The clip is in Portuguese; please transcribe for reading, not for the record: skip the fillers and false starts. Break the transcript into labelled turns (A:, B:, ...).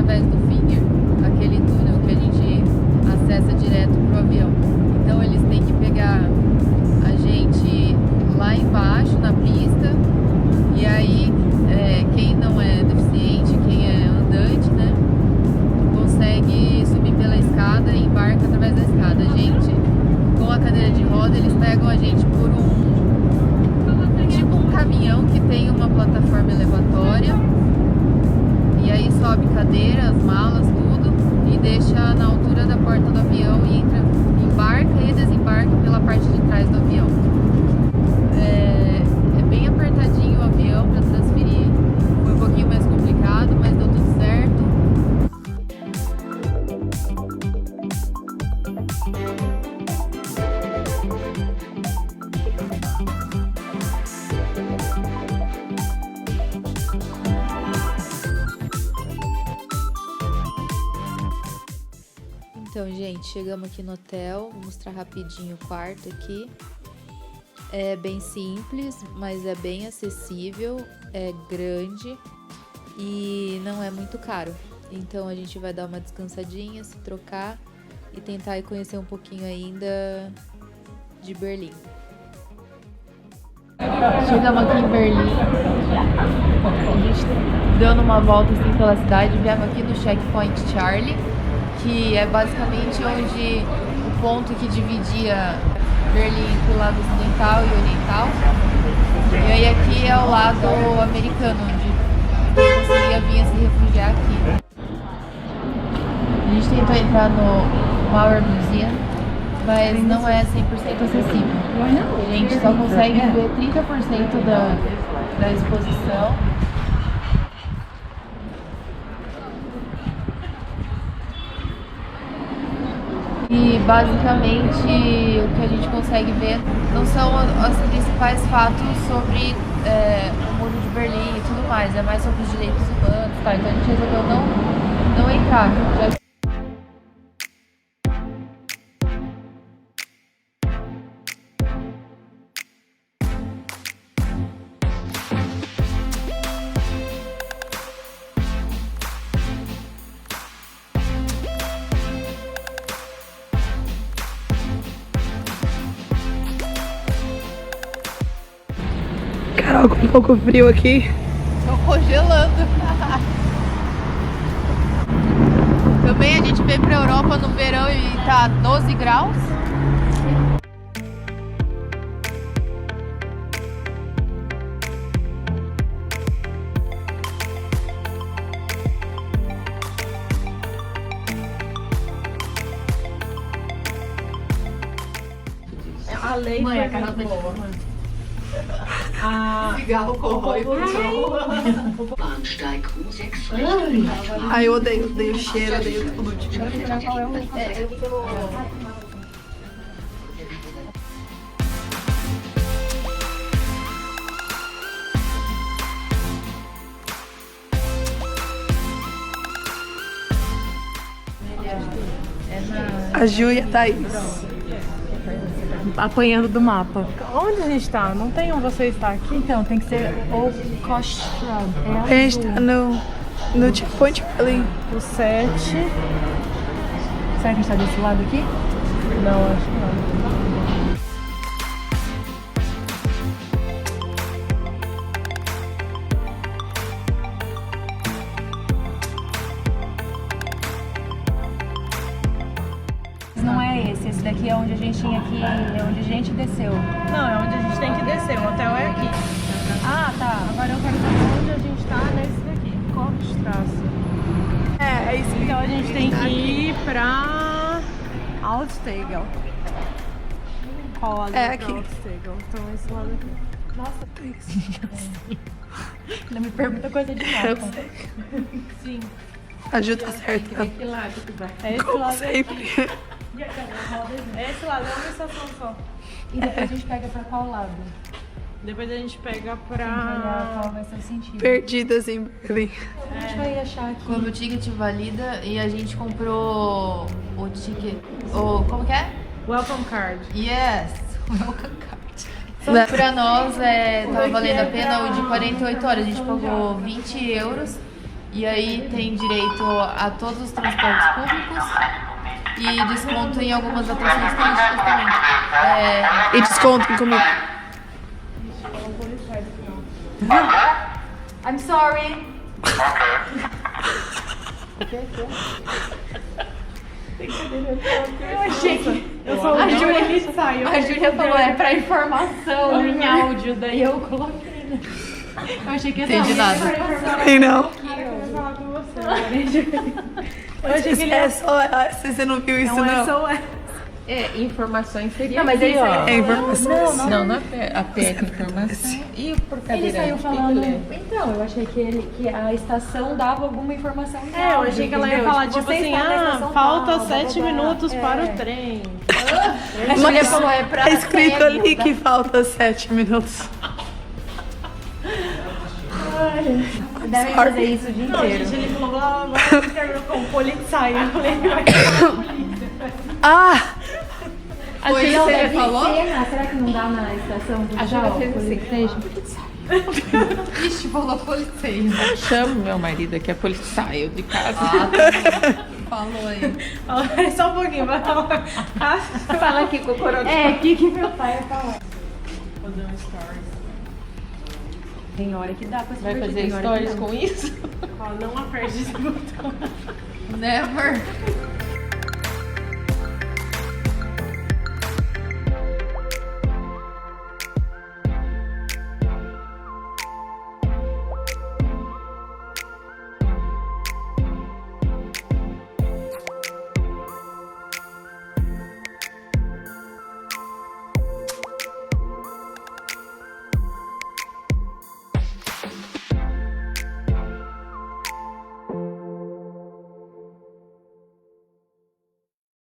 A: através do finger, aquele túnel que a gente acessa direto pro avião. Então eles têm que pegar a gente lá embaixo na pista, e aí quem não é deficiente, quem é andante, né, consegue subir pela escada e embarca através da escada. A gente, com a cadeira de roda, eles pegam a gente por tipo um caminhão que tem uma plataforma elevatória, e aí sobe cadeira, as malas, tudo, e deixa na altura da porta do avião e embarca e desembarca pela parte de trás do avião. É bem apertadinho o avião para transferir, foi um pouquinho mais complicado, mas deu tudo certo. Então, gente, chegamos aqui no hotel, vou mostrar rapidinho o quarto aqui. É bem simples, mas é bem acessível, é grande e não é muito caro. Então a gente vai dar uma descansadinha, se trocar e tentar ir conhecer um pouquinho ainda de Berlim. Chegamos aqui em Berlim, a gente dando uma volta assim pela cidade, viemos aqui no Checkpoint Charlie, que é basicamente onde o ponto que dividia Berlim pro lado ocidental e oriental. E aí aqui é o lado americano, onde eu conseguia vir se refugiar aqui. A gente tentou entrar no Mauer Museum, mas não é 100% acessível. A gente só consegue ver 30% da exposição. E basicamente o que a gente consegue ver não são os principais fatos sobre o muro de Berlim e tudo mais, é mais sobre os direitos humanos, tá? Então a gente resolveu não entrar.
B: Carol, com um pouco frio aqui.
A: Tô congelando. Também a gente veio pra Europa no verão e tá 12 graus.
B: A lei
A: Mãe,
B: foi
A: a Carol tá de boa.
B: Cigarro corrói o Ai, eu odeio o cheiro, odeio tudo. A Ju e a Thaís apanhando do mapa.
C: Onde a gente tá? Não tem um você está aqui?
A: Então, tem que ser o Kostrad.
B: A gente tá no Checkpoint Berlim.
C: O 7.
A: Será que a gente tá desse lado aqui?
C: Não, acho que não.
A: Não é esse daqui é onde a gente tinha que, é onde a gente desceu.
C: Não, é onde a gente tem que descer. O hotel é aqui.
A: Ah, tá.
C: Agora eu quero saber onde a gente tá nesse daqui. Korstrasse.
B: É isso.
C: Então a gente tem que ir pra Altstegel. Qual lado
B: É
C: pra
B: aqui.
C: Altstegel? Então esse lado aqui.
A: Nossa, não me pergunta coisa de
B: Eu
A: mapa.
B: sei.
C: Sim.
B: A Ju tá certa.
A: Que lado que vai?
C: É esse
B: Como
C: lado aqui.
B: sempre.
C: Esse lado é uma estação só.
A: E depois a gente pega pra qual lado?
C: Depois a gente pega
A: Pra olhar qual
C: pra...
A: vai ser o sentido.
B: Perdidas em Berlim.
A: A gente vai achar aqui. Quando o ticket valida e a gente comprou o ticket. Como que é?
C: Welcome card.
A: Yes! Welcome card. Pra nós tava valendo a pena o de 48 horas. A gente pagou 20 euros E aí tem direito a todos os transportes públicos e desconto em algumas atrações turísticas também.
B: E desconto em comida.
A: I'm sorry.
C: Eu achei que a Júlia saiu.
A: A Júlia falou, é pra informação em áudio, daí eu coloquei.
C: Eu achei que
A: Entendi nada.
B: Também não.
C: Eu ia falar com você. Eu achei que ele
B: É só, você não viu isso, não?
D: Informações seria
C: Não, mas
D: aqui,
C: é isso
D: ó.
C: aí.
B: É informação.
D: Não, a PEC informação. E por cadeirante?
C: Ele saiu
D: o que
C: falando.
D: ele
C: Então, eu achei que a estação dava alguma informação.
E: Eu achei que ela ia falar tipo assim, falta 7 minutos para o trem.
A: A Júlia falou, é pra
B: Tá escrito ali que falta 7 minutos.
C: Deve fazer isso o dia
E: Não,
C: inteiro.
E: gente, ele falou, blá, blá, blá, terminou com polizei. Eu falei, vai chamar a polícia.
B: Ah!
A: Foi isso que ele falou?
C: Será que não dá na estação?
A: A Júlia fez assim. Ixi, falou policeio.
D: Eu chamo meu marido aqui, é policaio de casa.
A: Falou aí.
E: Só um pouquinho, vai falar.
C: Fala aqui com o coronel. Que meu pai ia falar.
E: Fazer um stories.
C: Tem hora que dá pra se
D: Vai
C: divertir,
D: fazer
C: tem hora que
D: stories
C: não.
D: com isso?
E: Ó, não aperte esse botão.
A: Never.